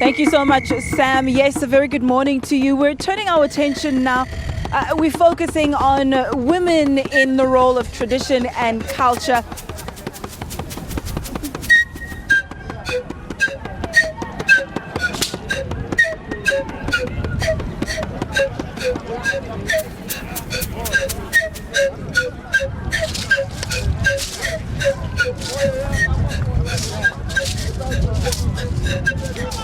Thank you so much, Sam. Yes, a very good morning to you. We're turning our attention now. We're focusing on women in the role of tradition and culture.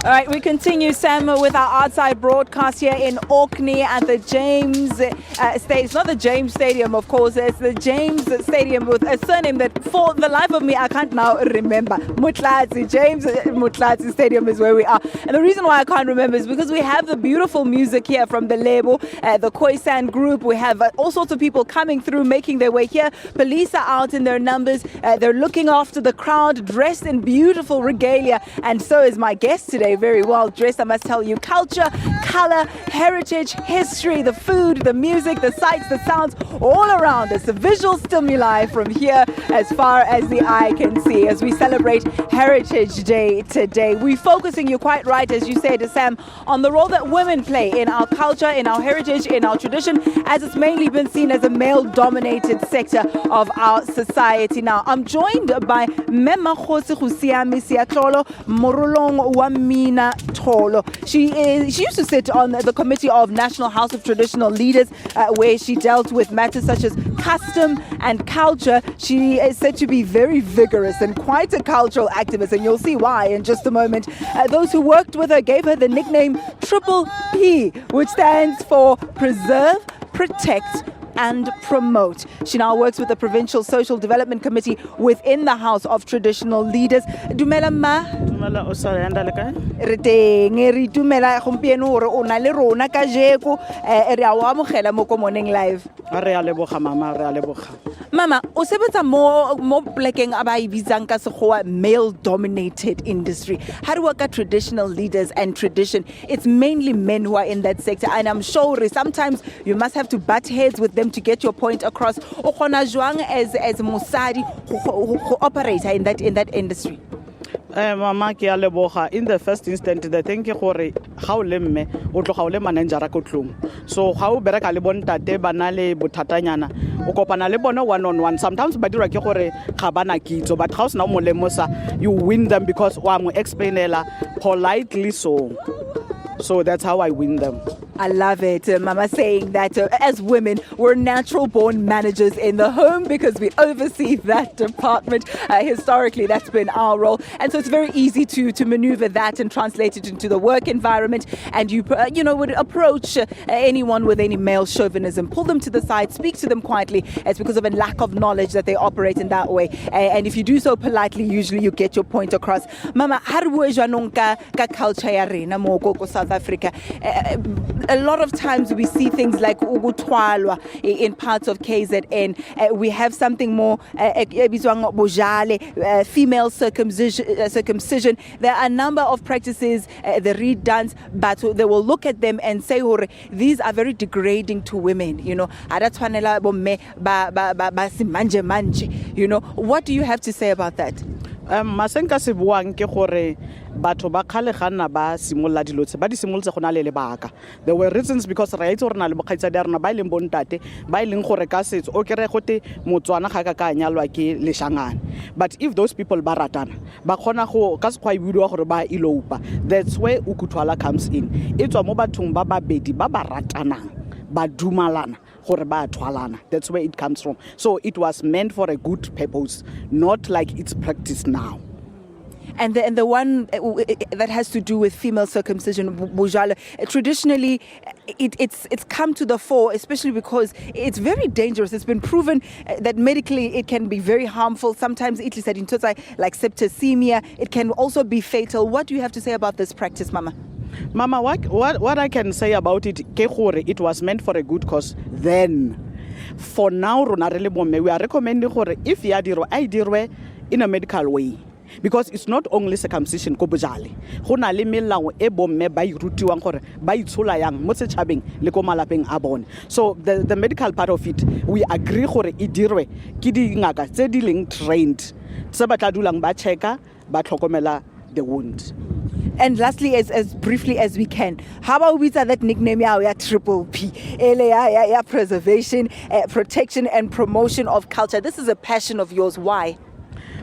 All right, we continue, Sam, with our outside broadcast here in Orkney at the James Stadium. It's not the James Stadium, of course. It's the James Stadium with a surname that, for the life of me, I can't now remember. Mutlatsi, James Mutlatsi Stadium is where we are. And the reason why I can't remember is because we have the beautiful music here from the label, the Khoisan group. We have all sorts of people coming through, making their way here. Police are out in their numbers. They're looking after the crowd, dressed in beautiful regalia. And so is my guest today, very well dressed, I must tell you. Culture, color, heritage, history, the food, the music, the sights, the sounds, all around us. The visual stimuli from here as far as the eye can see as we celebrate Heritage Day today. We're focusing, you're quite right, as you said, Sam, on the role that women play in our culture, in our heritage, in our tradition, as it's mainly been seen as a male-dominated sector of our society. Now, I'm joined by Mema Khosi Khusiami Siatlolo Morolong Wamina Tolo. She used to sit on the Committee of National House of Traditional Leaders, where she dealt with matters such as custom and culture. She is said to be very vigorous and quite a cultural activist, and you'll see why in just a moment. Those who worked with her gave her the nickname Triple P, which stands for Preserve, Protect, and Promote. She now works with the Provincial Social Development Committee within the House of Traditional Leaders. Dumela ma. Dumela o sa yanda le kae? Re teng re dumela gompieno hore o na le rona ka jeko re a o amogela mo ko Morning Live. Re a leboga mama, re a leboga. Mama, o sebetsa mo plekeng aba ibitsang ka sekgowa male dominated industry. How do work at traditional leaders and tradition? It's mainly men who are in that sector, and I'm sure sometimes you must have to butt heads with them to get your point across. O khona jwang as mosadi who operator in that industry? Mama ke a leboga. In the first instant, the thing ke gore ga o le mme o tloga o le manager ko tlong. So ga o bereka le bontate bana le bothatanyana o kopana le bona one on one. Sometimes ba dira ke gore ga bana kitso, but ga o sena mo lemosa, you win them because wa mo explainela politely so that's how I win them. I love it, Mama, saying that as women, we're natural born managers in the home because we oversee that department. Historically, that's been our role. And so it's very easy to maneuver that and translate it into the work environment. And you would approach anyone with any male chauvinism, pull them to the side, speak to them quietly. It's because of a lack of knowledge that they operate in that way. And if you do so politely, usually you get your point across. Mama, how do we ka culture ya rena mo ko South Africa? A lot of times we see things like ugutwalwa in parts of KZN. We have something more female circumcision. There are a number of practices, the reed dance, but they will look at them and say, these are very degrading to women. What do you have to say about that? Masenka se buang ke gore batho ba khale gana ba simolla dilotse ba di simoletse gona le lebaka. There were reasons because ra itse rena le bokgaitsa di rena ba ileng bontate ba ileng gore ka setso o kere gote motswana ga ka nyalwa ke leshangane. But if those people ba ratana ba khona go ka se khwa ibidiwa gore ba ilopa, that's where ukuthwala comes in. Etswa mo bathong ba babedi ba ba ratanang ba dumalana. That's where it comes from. So it was meant for a good purpose, not like it's practiced now. And the one that has to do with female circumcision, bujala, traditionally it's come to the fore, especially because it's very dangerous. It's been proven that medically it can be very harmful. Sometimes it is like septicemia. It can also be fatal. What do you have to say about this practice, Mama? Mama, what I can say about it, it was meant for a good cause then. For now, we are recommending if you dirwe in a medical way. Because it's not only circumcision ko bojale. Go na le melao e bomme ba irutiwang gore ba itshola yang mo setšhabeng le ko malapeng a bone. So the medical part of it, we agree gore e dirwe ke dingaka tse di leng trained. Se ba tla dulang ba checka ba tlhokomela the wound. And lastly, as briefly as we can, how about we that nickname ya Triple P, preservation, protection, and promotion of culture? This is a passion of yours. Why?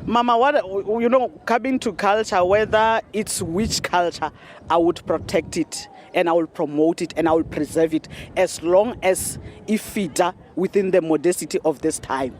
Mama, coming to culture, whether it's which culture, I would protect it and I will promote it and I will preserve it as long as it fits within the modesty of this time.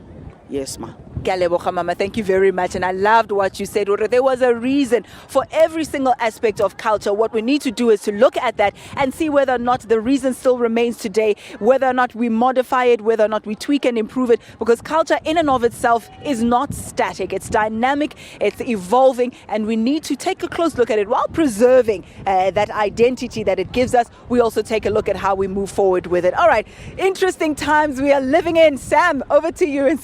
Yes, ma. Mama, thank you very much. And I loved what you said. There was a reason for every single aspect of culture. What we need to do is to look at that and see whether or not the reason still remains today, whether or not we modify it, whether or not we tweak and improve it, because culture in and of itself is not static. It's dynamic, it's evolving, and we need to take a close look at it while preserving that identity that it gives us. We also take a look at how we move forward with it. All right, interesting times we are living in. Sam, over to you.